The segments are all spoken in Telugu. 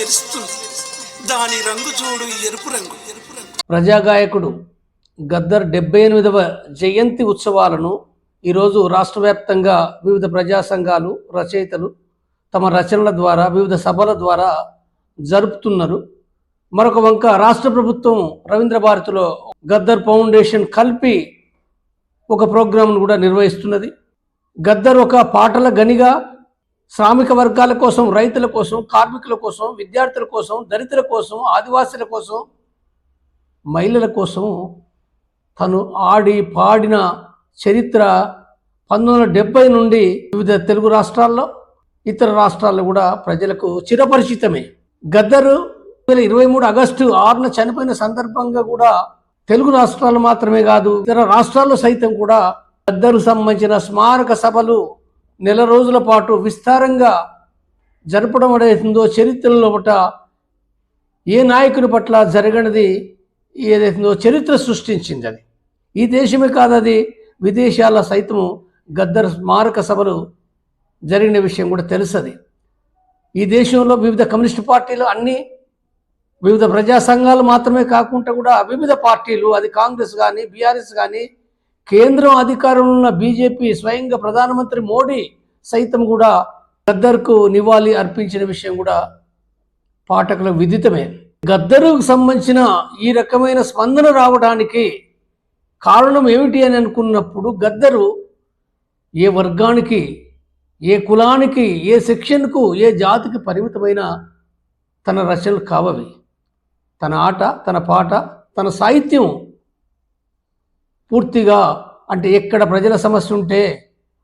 మెరుస్తుంది. దాని రంగు చూడు ఎరుపు రంగు. ప్రజాగాయకుడు గద్దర్ 78వ జయంతి ఉత్సవాలను ఈరోజు రాష్ట్ర వ్యాప్తంగా వివిధ ప్రజా సంఘాలు, రచయితలు తమ రచనల ద్వారా వివిధ సభల ద్వారా జరుపుతున్నారు. మరొక వంక రాష్ట్ర ప్రభుత్వం రవీంద్ర భారతిలో గద్దర్ ఫౌండేషన్ కలిపి ఒక ప్రోగ్రాంను కూడా నిర్వహిస్తున్నది. గద్దర్ ఒక పాటల గనిగా శ్రామిక వర్గాల కోసం, రైతుల కోసం, కార్మికుల కోసం, విద్యార్థుల కోసం, దళితుల కోసం, ఆదివాసుల కోసం, మహిళల కోసం తను ఆడి పాడిన చరిత్ర 1970 నుండి వివిధ తెలుగు రాష్ట్రాల్లో, ఇతర రాష్ట్రాల్లో కూడా ప్రజలకు చిరపరిచితమే. గద్దరు 2023 ఆగస్టు 6న చనిపోయిన సందర్భంగా కూడా తెలుగు రాష్ట్రాలు మాత్రమే కాదు, ఇతర రాష్ట్రాల్లో సైతం కూడా గద్దరు సంబంధించిన స్మారక సభలు నెల రోజుల పాటు విస్తారంగా జరపడం ఏదైతుందో చరిత్రలో ఏ నాయకుని పట్ల జరగనిది ఏదైతుందో చరిత్ర సృష్టించింది. అది ఈ దేశమే కాదు, అది విదేశాల సైతము గద్దర్ స్మారక సభలు జరిగిన విషయం కూడా తెలుసది. ఈ దేశంలో వివిధ కమ్యూనిస్టు పార్టీలు అన్నీ, వివిధ ప్రజా సంఘాలు మాత్రమే కాకుండా కూడా వివిధ పార్టీలు, అది కాంగ్రెస్ కానీ, బీఆర్ఎస్ కానీ, కేంద్రం అధికారంలో ఉన్న బీజేపీ, స్వయంగా ప్రధానమంత్రి మోడీ సైతం కూడా గద్దర్కు నివాళి అర్పించిన విషయం కూడా పాఠకుల విదితమే. గద్దరుకు సంబంధించిన ఈ రకమైన స్పందన రావడానికి కారణం ఏమిటి అని అనుకున్నప్పుడు, గద్దరు ఏ వర్గానికి, ఏ కులానికి, ఏ సెక్షన్కు, ఏ జాతికి పరిమితమైన తన రచనలు కావవి. తన ఆట, తన పాట, తన సాహిత్యం పూర్తిగా అంటే ఎక్కడ ప్రజల సమస్య ఉంటే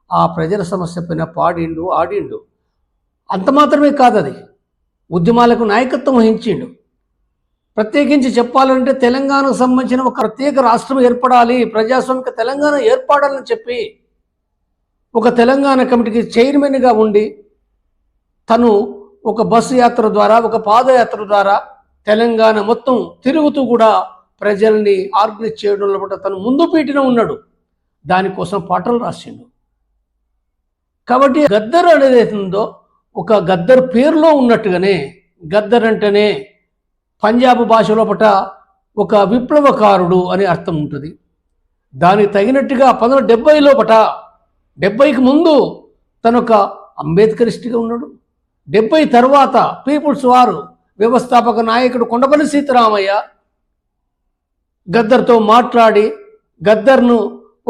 ఆ ప్రజల సమస్య పైన పాడిండు, ఆడిండు. అంత మాత్రమే కాదు, అది ఉద్యమాలకు నాయకత్వం వహించిండు. ప్రత్యేకించి చెప్పాలంటే తెలంగాణకు సంబంధించిన ఒక ప్రత్యేక రాష్ట్రం ఏర్పడాలి, ప్రజాస్వామిక తెలంగాణ ఏర్పడాలని చెప్పి ఒక తెలంగాణ కమిటీకి చైర్మన్గా ఉండి తను ఒక బస్సు యాత్ర ద్వారా, ఒక పాదయాత్ర ద్వారా తెలంగాణ మొత్తం తిరుగుతూ కూడా ప్రజల్ని ఆర్గనైజ్ చేయడంలో కూడా తను ముందు పీటిన ఉన్నాడు. దానికోసం పాటలు రాసిండు. కాబట్టి గద్దర్ అనేది ఏతుందో ఒక గద్దర్ పేరులో ఉన్నట్టుగానే గద్దర్ అంటేనే పంజాబ్ భాషలో ఒక విప్లవకారుడు అనే అర్థం ఉంటుంది. దానికి తగినట్టుగా 1970 70కి ముందు తను ఒక అంబేద్కరిస్ట్గా ఉన్నాడు. 70 తర్వాత పీపుల్స్ వారు వ్యవస్థాపక నాయకుడు కొండపల్లి సీతారామయ్య గద్దర్తో మాట్లాడి గద్దర్ను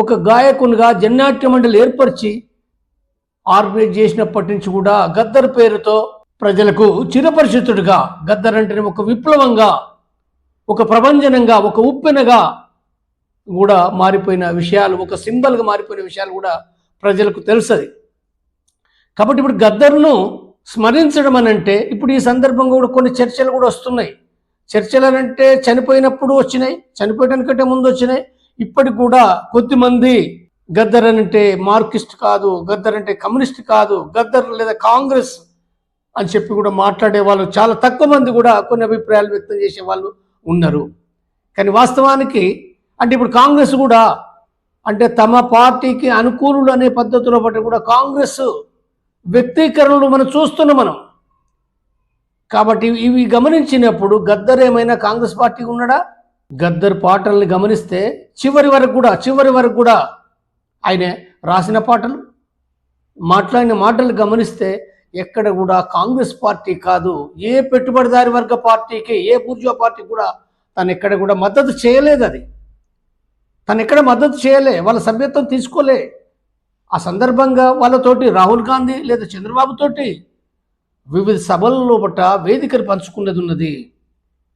ఒక గాయకునిగా జన్నాట్య మండలి ఏర్పరిచి ఆర్గనైజ్ చేసినప్పటి నుంచి కూడా గద్దర్ పేరుతో ప్రజలకు చిరపరిచితుడిగా, గద్దర్ అంటే ఒక విప్లవంగా, ఒక ప్రభంజనంగా, ఒక ఉప్పెనగా కూడా మారిపోయిన విషయాలు, ఒక సింబల్గా మారిపోయిన విషయాలు కూడా ప్రజలకు తెలుసది. కాబట్టి ఇప్పుడు గద్దర్ను స్మరించడం అని అంటే ఇప్పుడు ఈ సందర్భంగా కూడా కొన్ని చర్చలు కూడా వస్తున్నాయి. చర్చలు అంటే చనిపోయినప్పుడు వచ్చినాయి, చనిపోయడానికంటే ముందు వచ్చినాయి. ఇప్పటికి కూడా కొద్దిమంది గద్దర్ అంటే మార్కిస్ట్ కాదు, గద్దర్ అంటే కమ్యూనిస్ట్ కాదు, గద్దర్ లేదా కాంగ్రెస్ అని చెప్పి కూడా మాట్లాడే వాళ్ళు చాలా తక్కువ మంది కూడా కొన్ని అభిప్రాయాలు వ్యక్తం చేసే వాళ్ళు ఉన్నారు. కానీ వాస్తవానికి అంటే ఇప్పుడు కాంగ్రెస్ కూడా అంటే తమ పార్టీకి అనుకూలులు అనే పద్ధతిలో బట్టి కూడా కాంగ్రెస్ వ్యక్తీకరణలు మనం చూస్తున్నాం. కాబట్టి ఇవి గమనించినప్పుడు గద్దర్ ఏమైనా కాంగ్రెస్ పార్టీకి ఉన్నాడా? గద్దర్ పాటల్ని గమనిస్తే చివరి వరకు కూడా ఆయన రాసిన పాటలు, మాట్లాడిన మాటలు గమనిస్తే ఎక్కడ కూడా కాంగ్రెస్ పార్టీ కాదు, ఏ పెట్టుబడిదారి వర్గ పార్టీకి, ఏ బూర్జువా పార్టీ కూడా తను ఎక్కడ కూడా మద్దతు చేయలేదు. అది తను ఎక్కడ మద్దతు చేయలే, వాళ్ళ సభ్యత్వం తీసుకోలే. ఆ సందర్భంగా వాళ్ళతోటి రాహుల్ గాంధీ లేదా చంద్రబాబుతోటి వివిధ సభల్లో వేదికను పంచుకున్నది ఉన్నది.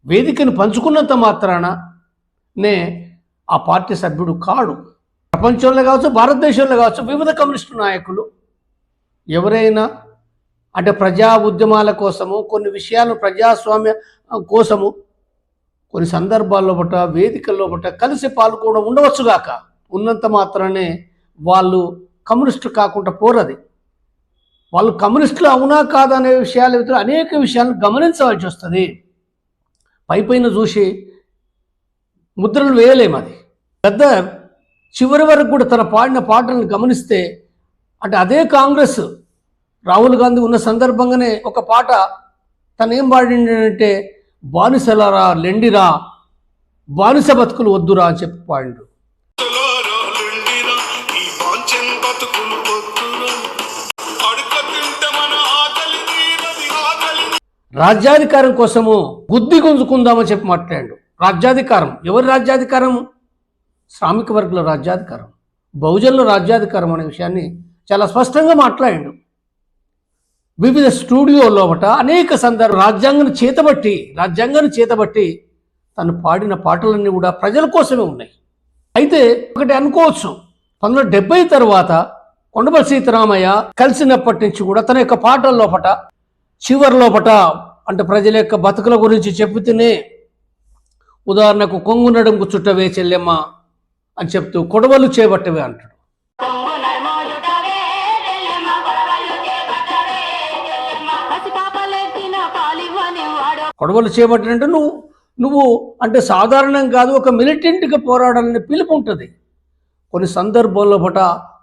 వేదికను పంచుకున్నంత మాత్రాననే ఆ పార్టీ సభ్యుడు కాడు. ప్రపంచంలో కావచ్చు, భారతదేశంలో కావచ్చు, వివిధ కమ్యూనిస్టు నాయకులు ఎవరైనా అంటే ప్రజా ఉద్యమాల కోసము, కొన్ని విషయాలు ప్రజాస్వామ్య కోసము కొన్ని సందర్భాల్లో వేదికల్లో కలిసి పాల్గొనడం ఉండవచ్చుగాక, ఉన్నంత మాత్రానే వాళ్ళు కమ్యూనిస్టు కాకుండా పోరది. వాళ్ళు కమ్యూనిస్టులు అవునా కాదా అనే విషయాలు అనేక విషయాలను గమనించవలసి వస్తుంది. పైపైన చూసి ముద్రలు వేయలేము. అది గద్దర్ చివరి వరకు కూడా తన పాడిన పాటలను గమనిస్తే అంటే అదే కాంగ్రెస్ రాహుల్ గాంధీ ఉన్న సందర్భంగానే ఒక పాట తను ఏం పాడిండంటే బానిసలరా లెండిరా, బానిస బతుకులు వద్దురా అని చెప్పి పాడిండు. రాజ్యాధికారం కోసము గుద్ది గుంజుకుందామని చెప్పి మాట్లాడాడు. రాజ్యాధికారం, ఎవరి రాజ్యాధికారం? శ్రామిక వర్గుల రాజ్యాధికారం, బహుజనుల రాజ్యాధికారం అనే విషయాన్ని చాలా స్పష్టంగా మాట్లాడాడు. వివిధ స్టూడియోలోపట అనేక సందర్భాలు రాజ్యాంగాన్ని చేతబట్టి తను పాడిన పాటలన్నీ కూడా ప్రజల కోసమే ఉన్నాయి. అయితే ఒకటి అనుకోవచ్చు, 1970 తర్వాత కొండపల్లి సీతారామయ్య కలిసినప్పటి నుంచి కూడా తన యొక్క పాటల లోపట చివరి లోపట అంటే ప్రజల యొక్క బతుకుల గురించి చెబుతూనే, ఉదాహరణకు కొంగు నడుముకు చుట్టవే చెల్లెమ్మ అని చెప్తూ కొడవలు చేపట్టవే అంటాడు. కొడవలు చేపట్టినంటే నువ్వు అంటే సాధారణం కాదు, ఒక మిలిటెంట్గా పోరాడాలని పిలుపు ఉంటుంది. కొన్ని సందర్భాల్లో పట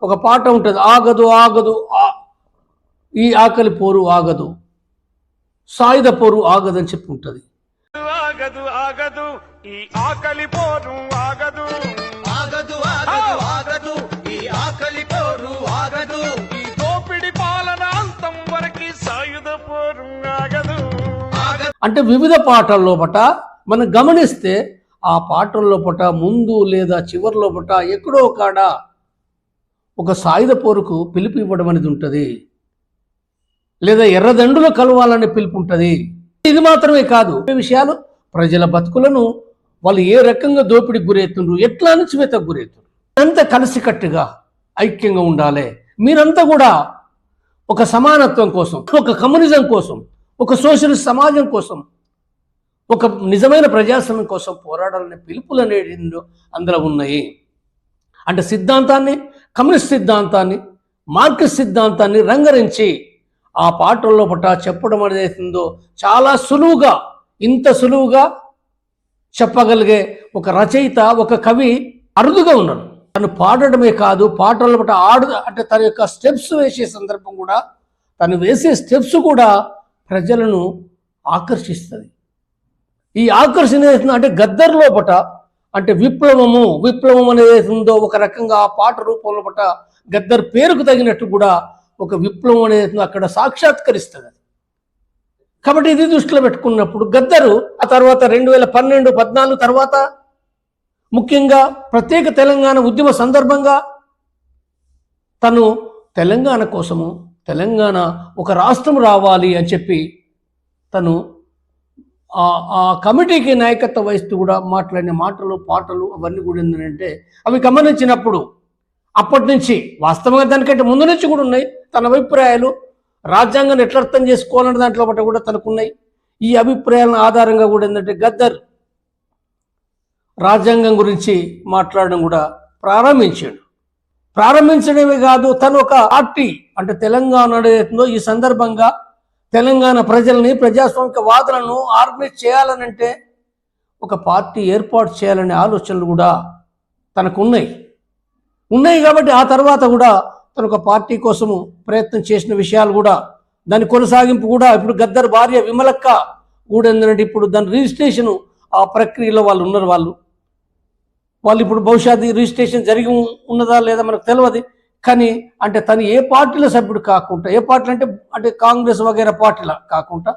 ఒక పాట ఉంటుంది, ఆగదు ఆగదు ఈ ఆకలి పోరు ఆగదు, సాయుధ పోరు ఆగదు అని చెప్పి ఉంటుంది. ఆగదు ఆగదు ఈ ఆకలి పోరు ఆగదు, ఆగదు ఆగదు ఈ ఆకలి పోరు ఆగదు, ఈ దోపిడి పాలన అంతం వరకు సాయుధ పోరు ఆగదు. అంటే వివిధ పాటల్లో పట మనం గమనిస్తే ఆ పాటల్లో పట ముందు లేదా చివరిలో పట ఎక్కడో కాడ ఒక సాయుధ పోరుకు పిలుపు ఇవ్వడం అనేది ఉంటుంది, లేదా ఎర్రదండులు కలవాలనే పిలుపు ఉంటుంది. ఇది మాత్రమే కాదు, ఈ విషయాలు ప్రజల బతుకులను వాళ్ళు ఏ రకంగా దోపిడికి గురవుతుండ్రు, ఎట్లా అణచివేతకు గురవుతుండ్రు, అంతా కలిసికట్టుగా ఐక్యంగా ఉండాలి. మీరంతా కూడా ఒక సమానత్వం కోసం, ఒక కమ్యూనిజం కోసం, ఒక సోషలిస్ట్ సమాజం కోసం, ఒక నిజమైన ప్రజాస్వామ్యం కోసం పోరాడాలనే పిలుపులు అనేవి అందులో ఉన్నాయి. అంటే సిద్ధాంతాన్ని, కమ్యూనిస్ట్ సిద్ధాంతాన్ని, మార్క్సిస్ట్ సిద్ధాంతాన్ని రంగరించి ఆ పాటల్లో పట్ట చెప్పడం అనేది చాలా సులువుగా, ఇంత సులువుగా చెప్పగలిగే ఒక రచయిత, ఒక కవి అరుదుగా ఉన్నాడు. తను పాడడమే కాదు, పాటల్లో పట్ట అంటే తన యొక్క స్టెప్స్ వేసే సందర్భం కూడా, తను వేసే స్టెప్స్ కూడా ప్రజలను ఆకర్షిస్తుంది. ఈ ఆకర్షణ అంటే గద్దర్ లోపట అంటే విప్లవం అనేది ఉందో ఒక రకంగా ఆ పాట రూపంలో పట్ట గద్దర్ పేరుకు తగినట్టు కూడా ఒక విప్లవం అనేది అక్కడ సాక్షాత్కరిస్తుంది. కాబట్టి ఇది దృష్టిలో పెట్టుకున్నప్పుడు గద్దరు ఆ తర్వాత 2012-14 తర్వాత ముఖ్యంగా ప్రత్యేక తెలంగాణ ఉద్యమ సందర్భంగా తను తెలంగాణ కోసము, తెలంగాణ ఒక రాష్ట్రం రావాలి అని చెప్పి తను ఆ కమిటీకి నాయకత్వం వహిస్తూ కూడా మాట్లాడిన మాటలు, పాటలు అవన్నీ కూడా ఏంటంటే అవి గమనించినప్పుడు అప్పటి నుంచి వాస్తవంగా దానికంటే ముందు నుంచి కూడా ఉన్నాయి తన అభిప్రాయాలు. రాజ్యాంగాన్ని ఎట్లా అర్థం చేసుకోవాలనే దాంట్లో బట్టి కూడా తనకున్నాయి. ఈ అభిప్రాయాల ఆధారంగా కూడా ఏంటంటే గద్దర్ రాజ్యాంగం గురించి మాట్లాడడం కూడా ప్రారంభించడమే కాదు, తను ఒక పార్టీ అంటే తెలంగాణ ఏదో ఈ సందర్భంగా తెలంగాణ ప్రజల్ని, ప్రజాస్వామిక వాదులను ఆర్గనైజ్ చేయాలనంటే ఒక పార్టీ ఏర్పాటు చేయాలనే ఆలోచనలు కూడా తనకు ఉన్నాయి కాబట్టి ఆ తర్వాత కూడా తను ఒక పార్టీ కోసము ప్రయత్నం చేసిన విషయాలు కూడా, దాని కొనసాగింపు కూడా ఇప్పుడు గద్దర్ భార్య విమలక్క కూడా ఏంటంటే ఇప్పుడు దాని రిజిస్ట్రేషన్ ఆ ప్రక్రియలో వాళ్ళు ఉన్నారు. వాళ్ళు ఇప్పుడు బహుశా రిజిస్ట్రేషన్ జరిగి ఉన్నదా లేదా మనకు తెలియదు. కానీ అంటే తను ఏ పార్టీల సభ్యుడు కాకుండా, ఏ పార్టీలు అంటే కాంగ్రెస్ వగైరా పార్టీల కాకుండా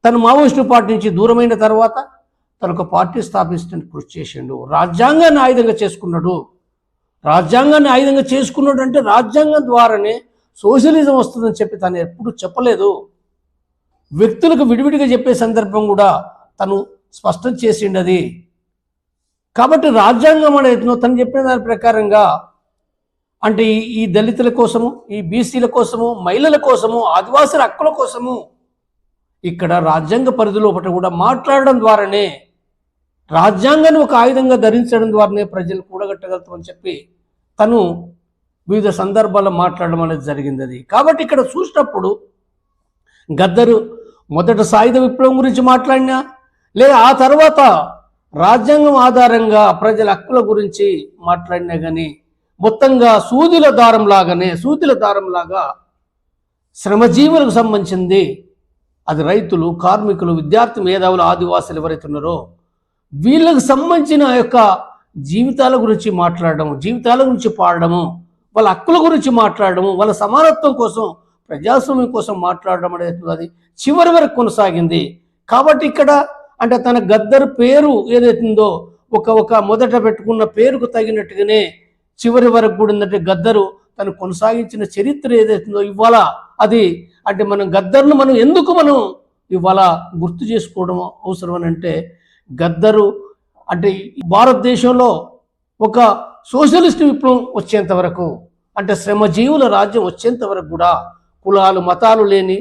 తను మావోయిస్టు పార్టీ నుంచి దూరమైన తర్వాత తను ఒక పార్టీ స్థాపించడానికి కృషి చేసిండు. రాజ్యాంగాన్ని ఆయుధంగా చేసుకున్నాడు అంటే రాజ్యాంగం ద్వారానే సోషలిజం వస్తుందని చెప్పి తను ఎప్పుడు చెప్పలేదు. వ్యక్తులకు విడివిడిగా చెప్పే సందర్భం కూడా తను స్పష్టం చేసిండు అది. కాబట్టి రాజ్యాంగం అనేది తను చెప్పిన దాని ప్రకారంగా అంటే ఈ దళితుల కోసము, ఈ బీసీల కోసము, మహిళల కోసము, ఆదివాసుల హక్కుల కోసము ఇక్కడ రాజ్యాంగ పరిధిలో ఒకటి కూడా మాట్లాడడం ద్వారానే, రాజ్యాంగాన్ని ఒక ఆయుధంగా ధరించడం ద్వారానే ప్రజలు కూడగట్టగలుగుతామని చెప్పి తను వివిధ సందర్భాల్లో మాట్లాడడం అనేది జరిగింది అది. కాబట్టి ఇక్కడ చూసినప్పుడు గద్దరు మొదట సాయుధ విప్లవం గురించి మాట్లాడినా, లేదా ఆ తర్వాత రాజ్యాంగం ఆధారంగా ప్రజల హక్కుల గురించి మాట్లాడినా కానీ మొత్తంగా సూదిల దారంలాగా శ్రమజీవులకు సంబంధించింది అది రైతులు, కార్మికులు, విద్యార్థి మేధావులు, ఆదివాసులు ఎవరైతే ఉన్నారో వీళ్ళకు సంబంధించిన యొక్క జీవితాల గురించి మాట్లాడడం, జీవితాల గురించి పాడడము, వాళ్ళ హక్కుల గురించి మాట్లాడడము, వాళ్ళ సమానత్వం కోసం, ప్రజాస్వామ్యం కోసం మాట్లాడడం అనేది అది చివరి వరకు కొనసాగింది. కాబట్టి ఇక్కడ అంటే తన గద్దర్ పేరు ఏదైతుందో ఒక మొదట పెట్టుకున్న పేరుకు తగినట్టుగానే చివరి వరకు కూడా ఏంటంటే గద్దరు తను కొనసాగించిన చరిత్ర ఏదైతుందో ఇవాళ అది అంటే గద్దర్ను ఎందుకు ఇవాళ గుర్తు చేసుకోవడం అవసరం అని అంటే గద్దరు అంటే భారతదేశంలో ఒక సోషలిస్ట్ విప్లవం వచ్చేంత వరకు అంటే శ్రమజీవుల రాజ్యం వచ్చేంత వరకు కూడా కులాలు మతాలు లేని,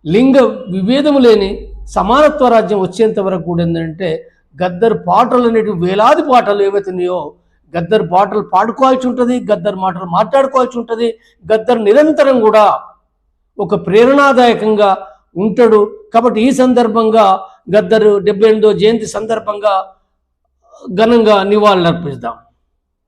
లింగ విభేదము లేని సమానత్వ రాజ్యం వచ్చేంత వరకు కూడా ఏంటంటే గద్దర్ పాటలు అనేటివి వేలాది పాటలు ఏవైతున్నాయో గద్దర్ పాటలు పాడుకోవాల్సి ఉంటుంది, గద్దర్ మాటలు మాట్లాడుకోవాల్సి ఉంటుంది. గద్దర్ నిరంతరం కూడా ఒక ప్రేరణాదాయకంగా ఉంటాడు. కాబట్టి ఈ సందర్భంగా గద్దర్ 78వ జయంతి సందర్భంగా ఘనంగా నివాళులర్పిద్దాం.